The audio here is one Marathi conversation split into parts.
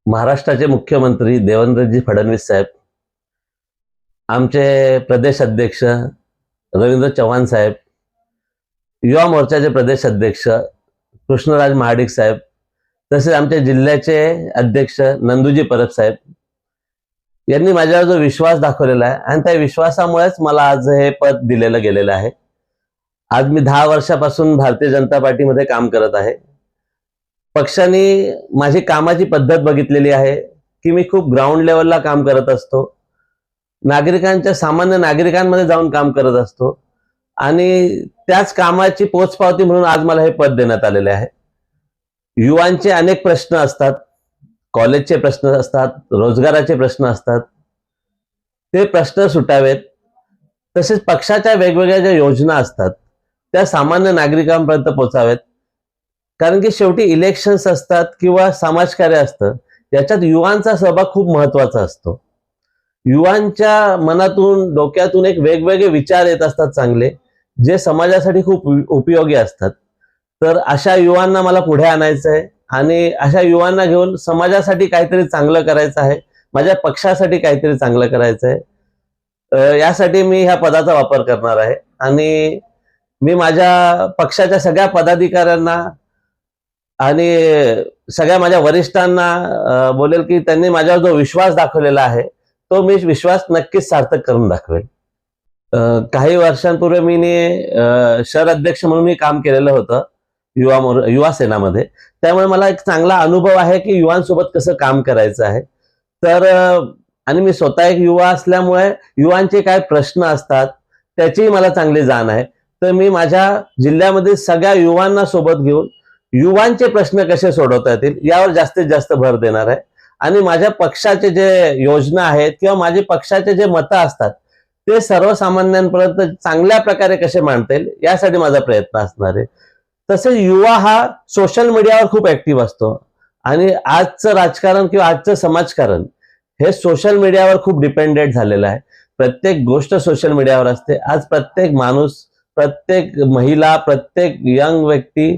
महाराष्ट्राचे मुख्यमंत्री देवेंद्रजी फडणवीस साहेब, आमचे प्रदेश अध्यक्ष रवींद्र चव्हाण साहेब, युवा मोर्चाचे प्रदेश अध्यक्ष कृष्णराज महाडिक साहेब, तसेच आमच्या जिल्ह्याचे अध्यक्ष नंदूजी परब साहेब यांनी माझ्यावर जो विश्वास दाखवलेला आहे आणि त्या विश्वासामुळेच मला आज हे पद दिलेलं गेलेलं आहे। आज मी 10 वर्षापासून भारतीय जनता पार्टीमध्ये काम करत आहे। पक्षाने माझी कामाची पद्धत बघितलेली आहे की मी खूप ग्राउंड लेवलला काम करत असतो, नागरिकांच्या सामान्य नागरिकांमध्ये जाऊन काम करत असतो आणि त्याच कामाची पोचपावती म्हणून आज मला हे पद देण्यात आलेले आहे। युवांचे अनेक प्रश्न असतात, कॉलेजचे प्रश्न असतात, रोजगाराचे प्रश्न असतात, ते प्रश्न सुटावेत। तसेच पक्षाच्या वेगवेगळ्या ज्या योजना असतात त्या सामान्य नागरिकांपर्यंत पोहोचावेत, कारण की शेवटी इलेक्शन्स असतात किंवा समाजकार्य असतं, याच्यात युवांचा सहभाग खूप महत्वाचा असतो। युवांच्या मनातून डोक्यातून एक वेगवेगळे विचार येत असतात चांगले, जे समाजासाठी खूप उपयोगी असतात। तर अशा युवांना मला पुढे आणायचं आहे आणि अशा युवांना घेऊन समाजासाठी काहीतरी चांगलं करायचं आहे, माझ्या पक्षासाठी काहीतरी चांगलं करायचं आहे। यासाठी मी ह्या पदाचा वापर करणार आहे आणि मी माझ्या पक्षाच्या सगळ्या पदाधिकाऱ्यांना आणि सगळ्या माझ्या वरिष्ठांना बोलेल की त्यांनी माझ्यावर जो विश्वास दाखवलेला आहे तो मी विश्वास नक्कीच सार्थक करून दाखवेल। काही वर्षांपूर्वी मी शहर अध्यक्ष म्हणून मी काम केलेलं होतं युवा सेनामध्ये, त्यामुळे मला एक चांगला अनुभव आहे की युवांसोबत कसं काम करायचं आहे। तर आणि मी स्वतः एक युवा असल्यामुळे युवांचे काय प्रश्न असतात त्याचीही मला चांगली जाण आहे। तर मी माझ्या जिल्ह्यामध्ये सगळ्या युवांना सोबत घेऊन युवांचे प्रश्न कसे सोडवता येतील यावर जास्तीत जास्त भर देणार आहे आणि माझ्या पक्षाचे जे योजना आहेत किंवा माझे पक्षाचे जे मतं असतात ते सर्वसामान्यांपर्यंत चांगल्या प्रकारे कसे मांडता येईल यासाठी माझा प्रयत्न असणार आहे। तसेच युवा हा सोशल मीडियावर खूप ऍक्टिव्ह असतो आणि आजचं राजकारण किंवा आजचं समाजकारण हे सोशल मीडियावर खूप डिपेंडेंट झालेलं आहे। प्रत्येक गोष्ट सोशल मीडियावर असते। आज प्रत्येक माणूस, प्रत्येक महिला, प्रत्येक यंग व्यक्ती,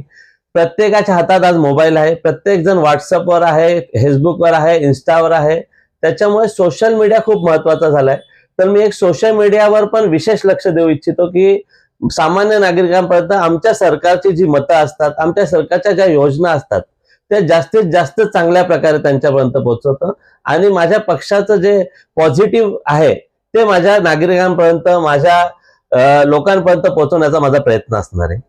प्रत्येकाच्या हातात आज मोबाईल आहे। प्रत्येक जण व्हॉट्सअपवर आहे, फेसबुकवर आहे, इन्स्टावर आहे। त्याच्यामुळे सोशल मीडिया खूप महत्वाचा झालाय। तर मी एक सोशल मीडियावर पण विशेष लक्ष देऊ इच्छितो की सामान्य नागरिकांपर्यंत आमच्या सरकारची जी मतं असतात, आमच्या सरकारच्या ज्या योजना असतात त्या जास्तीत जास्त चांगल्या प्रकारे त्यांच्यापर्यंत पोहोचवतं आणि माझ्या पक्षाचं जे पॉझिटिव्ह आहे ते माझ्या नागरिकांपर्यंत, माझ्या लोकांपर्यंत पोहोचवण्याचा माझा प्रयत्न असणार आहे।